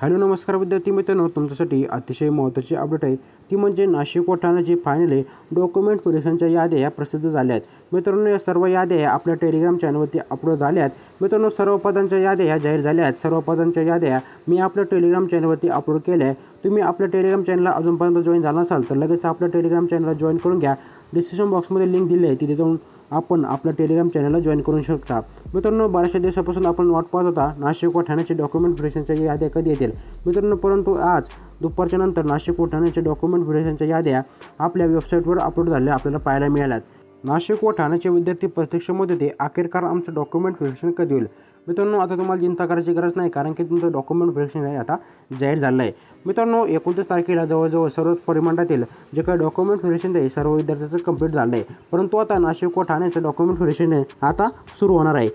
Hello नमस्कार विद्यार्थी मित्रांनो, तुमच्यासाठी अतिशय महत्त्वाची अपडेट आहे ती म्हणजे नाशिक व ठाण्याची फायनली डॉक्युमेंट व्हेरिफिकेशनच्या याद्या ह्या प्रसिद्ध झाल्या आहेत. मित्रांनो, या सर्व याद्या ह्या आपल्या टेलिग्राम चॅनलवरती अपलोड झाल्या आहेत. मित्रांनो, सर्व पदांच्या याद्या ह्या जाहीर झाल्या आहेत. सर्व पदांच्या याद्या मी आपल्या टेलिग्राम चॅनलवरती अपलोड केल्या आहे. तुम्ही आपल्या टेलिग्राम चॅनलला अजूनपर्यंत जॉईन झाला नसाल तर लगेच आपल्या टेलिग्राम चॅनलला जॉईन करून घ्या. डिस्क्रिप्शन बॉक्समध्ये लिंक दिली आहे, तिथे जाऊन आपण आपल्या टेलिग्राम चॅनलला जॉईन करू शकता. मित्रांनो, बऱ्याचशा दिवसापासून आपण वाट पाहत होता नाशिक व ठाण्याचे डॉक्युमेंट व्हेरिफिकेशनच्या याद्या कधी येतील मित्रांनो, परंतु आज दुपारच्या नंतर नाशिक व ठाण्याच्या डॉक्युमेंट व्हेरिफिकेशनच्या याद्या आपल्या वेबसाईटवर अपलोड झाल्या आपल्याला पाहायला मिळाल्यात. नाशिक व ठाण्याचे विद्यार्थी प्रतीक्षेमध्ये ते अखेरकार आमचं डॉक्युमेंट व्हेरिफिकेशन कधी होईल. मित्रांनो, आता तुम्हाला चिंता करायची गरज नाही, कारण की तुमचं डॉक्युमेंट व्हेरिफिकेशन आहे आता जाहीर झालं आहे. मित्रांनो, 29 तारखेला जवळजवळ सर्व परिमंडळातील जे काही डॉक्युमेंट व्हेरिफिकेशन आहे सर्व विद्यार्थ्यांचं कंप्लीट झालं आहे. परंतु आता नाशिक व ठाण्याचं डॉक्युमेंट व्हेरिफिकेशन आता सुरू होणार आहे.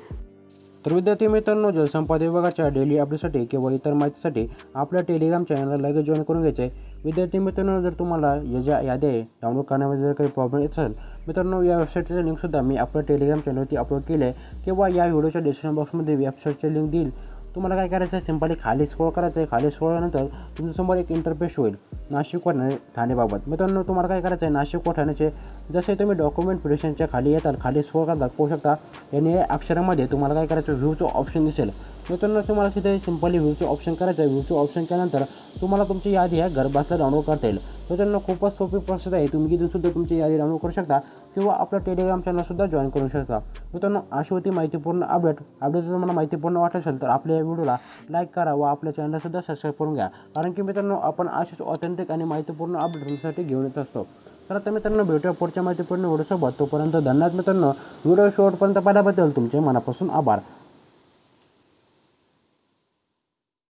तर विद्यार्थी मित्रांनो, जलसंपदा विभागाच्या डेली अपडेटसाठी किंवा इतर माहितीसाठी आपल्या टेलिग्राम चॅनलला लगेच जॉईन करून घ्यायचं आहे. विद्यार्थी मित्रांनो, जर तुम्हाला या ज्या याद्या आहे डाउनलोड करण्यामध्ये जर काही प्रॉब्लेम येत असेल मित्रांनो, या वेबसाईटचं लिंकसुद्धा मी आपल्या टेलिग्राम चॅनलवरती अपलोड केलं आहे किंवा या व्हिडिओच्या डिस्क्रिप्शन बॉक्समध्ये वेबसाईटचे लिंक देईल. तुम्हाला काय करायचं आहे, सिंपली खाली स्क्रॉल करायचं आहे. खाली स्क्रॉल केल्यानंतर तुमच्यासमोर एक इंटरफेस होईल नाशिक व ठाणेबाबत. मित्रांनो, तुम्हाला काय करायचं आहे, नाशिक व ठाण्याचे जसे तुम्ही डॉक्युमेंट व्हेरिफिकेशनच्या खाली येतात, खाली स्क्रॉल करतात पाहू शकता, यांनी अक्षरामध्ये तुम्हाला काय करायचं, व्ह्यूचं ऑप्शन दिसेल. मित्रांनो, तुम्हाला तिथे सिंपली व्ह्यूचं ऑप्शन करायचं आहे. व्ह्यूचं ऑप्शन केल्यानंतर तुम्हाला तुमची यादी ह्या घरबसल्या डाउनलोड करता येईल. मित्रांनो, खूपच सोपी प्रोसेस आहे. तुम्ही इथूनसुद्धा तुमची यादी डाउनलोड करू शकता किंवा आपल्या टेलिग्राम चॅनलसुद्धा जॉईन करू शकता. मित्रांनो, अशी होती माहितीपूर्ण अपडेट जर तुम्हाला माहितीपूर्ण वाटत असेल तर आपल्या या व्हिडिओला लाईक करा व आपल्या चॅनलसुद्धा सबस्क्राईब करून घ्या, कारण की मित्रांनो आपण अशीच ऑथेंटिक आणि माहितीपूर्ण अपडेट तुमच्यासाठी घेऊन येत असतो. तर आता मित्रांनो, भेटूया पुढच्या माहितीपूर्ण व्हिडिओसोबत. तोपर्यंत धन्यवाद मित्रांनो. व्हिडिओ शेवटपर्यंत पाहिल्याबद्दल तुमचे मनापासून आभार.